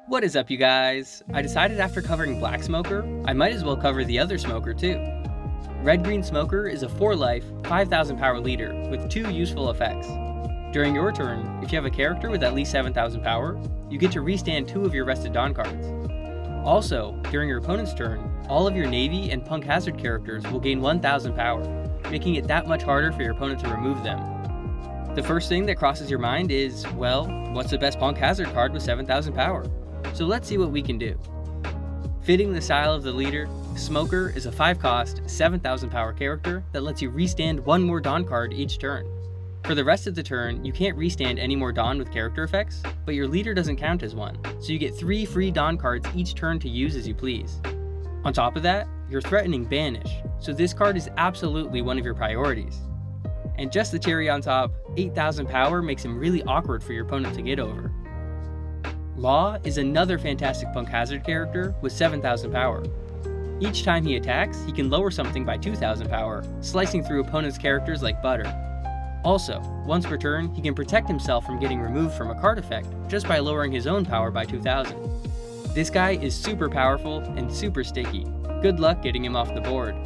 What is up, you guys? I decided after covering Black Smoker, I might as well cover the other Smoker too. Red-Green Smoker is a 4-life, 5,000 power leader with 2 useful effects. During your turn, if you have a character with at least 7,000 power, you get to restand 2 of your rested Dawn cards. Also, during your opponent's turn, all of your Navy and Punk Hazard characters will gain 1,000 power, making it that much harder for your opponent to remove them. The first thing that crosses your mind is, well, what's the best Punk Hazard card with 7,000 power? So let's see what we can do. Fitting the style of the leader, Smoker is a 5-cost, 7,000 power character that lets you restand 1 more Dawn card each turn. For the rest of the turn, you can't restand any more Dawn with character effects, but your leader doesn't count as one, so you get 3 free Dawn cards each turn to use as you please. On top of that, you're threatening Banish, so this card is absolutely one of your priorities. And just the cherry on top, 8,000 power makes him really awkward for your opponent to get over. Law is another fantastic Punk Hazard character with 7,000 power. Each time he attacks, he can lower something by 2,000 power, slicing through opponents' characters like butter. Also, once per turn, he can protect himself from getting removed from a card effect just by lowering his own power by 2,000. This guy is super powerful and super sticky. Good luck getting him off the board.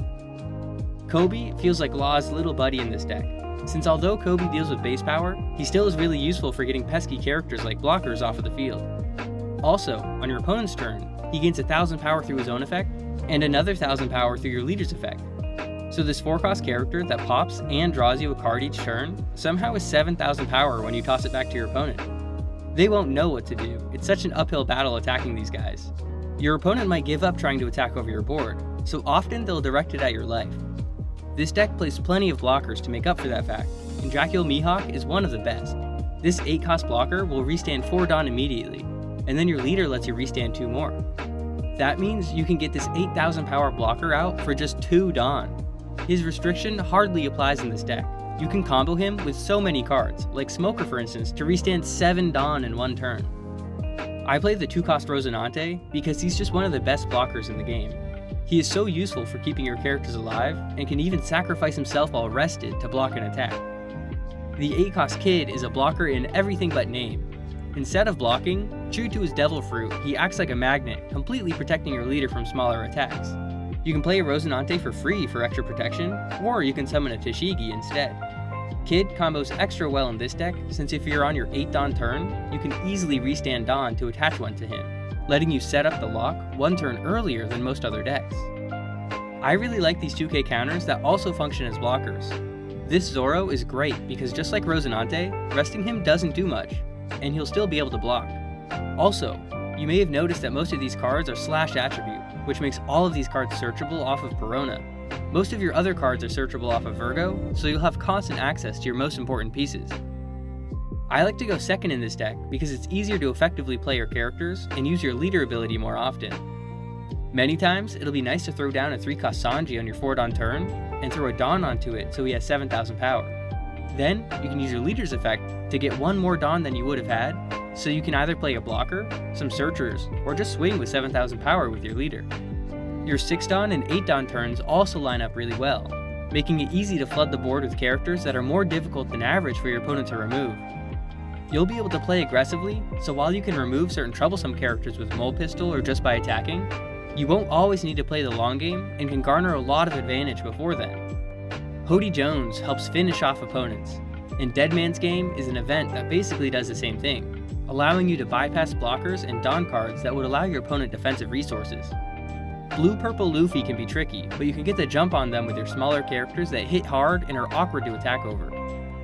Kobe feels like Law's little buddy in this deck, since although Kobe deals with base power, he still is really useful for getting pesky characters like blockers off of the field. Also, on your opponent's turn, he gains 1,000 power through his own effect, and another 1,000 power through your leader's effect. So this 4-cost character that pops and draws you a card each turn somehow is 7,000 power when you toss it back to your opponent. They won't know what to do, it's such an uphill battle attacking these guys. Your opponent might give up trying to attack over your board, so often they'll direct it at your life. This deck plays plenty of blockers to make up for that fact, and Dracula Mihawk is one of the best. This 8-cost blocker will restand 4 Dawn immediately, and then your leader lets you restand 2 more. That means you can get this 8,000 power blocker out for just 2 Dawn. His restriction hardly applies in this deck. You can combo him with so many cards, like Smoker for instance, to restand 7 Dawn in 1 turn. I play the 2-cost Rosinante because he's just one of the best blockers in the game. He is so useful for keeping your characters alive, and can even sacrifice himself while rested to block an attack. The 8-cost Kid is a blocker in everything but name. Instead of blocking, true to his Devil Fruit, he acts like a magnet, completely protecting your leader from smaller attacks. You can play a Rosinante for free for extra protection, or you can summon a TCG instead. Kid combos extra well in this deck, since if you're on your 8th Dawn turn, you can easily restand Dawn to attach one to him, letting you set up the lock 1 turn earlier than most other decks. I really like these 2K counters that also function as blockers. This Zoro is great because just like Rosinante, resting him doesn't do much, and he'll still be able to block. Also, you may have noticed that most of these cards are slash attribute, which makes all of these cards searchable off of Perona. Most of your other cards are searchable off of Virgo, so you'll have constant access to your most important pieces. I like to go second in this deck because it's easier to effectively play your characters and use your leader ability more often. Many times, it'll be nice to throw down a 3-cost Sanji on your 4-Dawn turn, and throw a Dawn onto it so he has 7,000 power. Then, you can use your leader's effect to get 1 more Dawn than you would have had, so you can either play a blocker, some searchers, or just swing with 7,000 power with your leader. Your 6-Dawn and 8-Dawn turns also line up really well, making it easy to flood the board with characters that are more difficult than average for your opponent to remove. You'll be able to play aggressively, so while you can remove certain troublesome characters with Mole Pistol or just by attacking, you won't always need to play the long game and can garner a lot of advantage before then. Hody Jones helps finish off opponents, and Dead Man's Game is an event that basically does the same thing, allowing you to bypass blockers and Dawn cards that would allow your opponent defensive resources. Blue-Purple Luffy can be tricky, but you can get the jump on them with your smaller characters that hit hard and are awkward to attack over.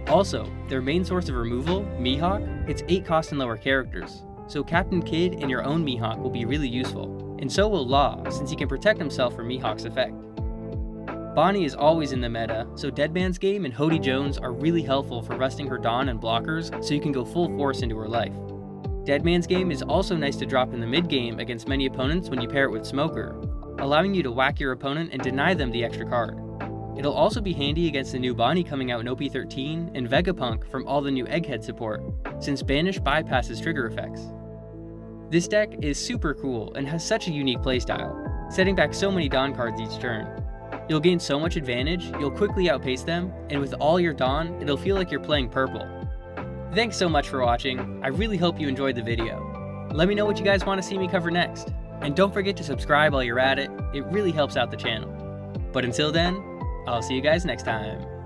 Also, their main source of removal, Mihawk, it's 8 cost and lower characters, so Captain Kid and your own Mihawk will be really useful, and so will Law, since he can protect himself from Mihawk's effect. Bonnie is always in the meta, so Dead Man's Game and Hody Jones are really helpful for resting her Dawn and blockers so you can go full force into her life. Dead Man's Game is also nice to drop in the mid game against many opponents when you pair it with Smoker, allowing you to whack your opponent and deny them the extra card. It'll also be handy against the new Bonnie coming out in OP13 and Vegapunk from all the new Egghead support, since Banish bypasses trigger effects. This deck is super cool and has such a unique playstyle, setting back so many Dawn cards each turn. You'll gain so much advantage, you'll quickly outpace them, and with all your Dawn, it'll feel like you're playing purple. Thanks so much for watching, I really hope you enjoyed the video. Let me know what you guys want to see me cover next. And don't forget to subscribe while you're at it. It really helps out the channel. But until then, I'll see you guys next time.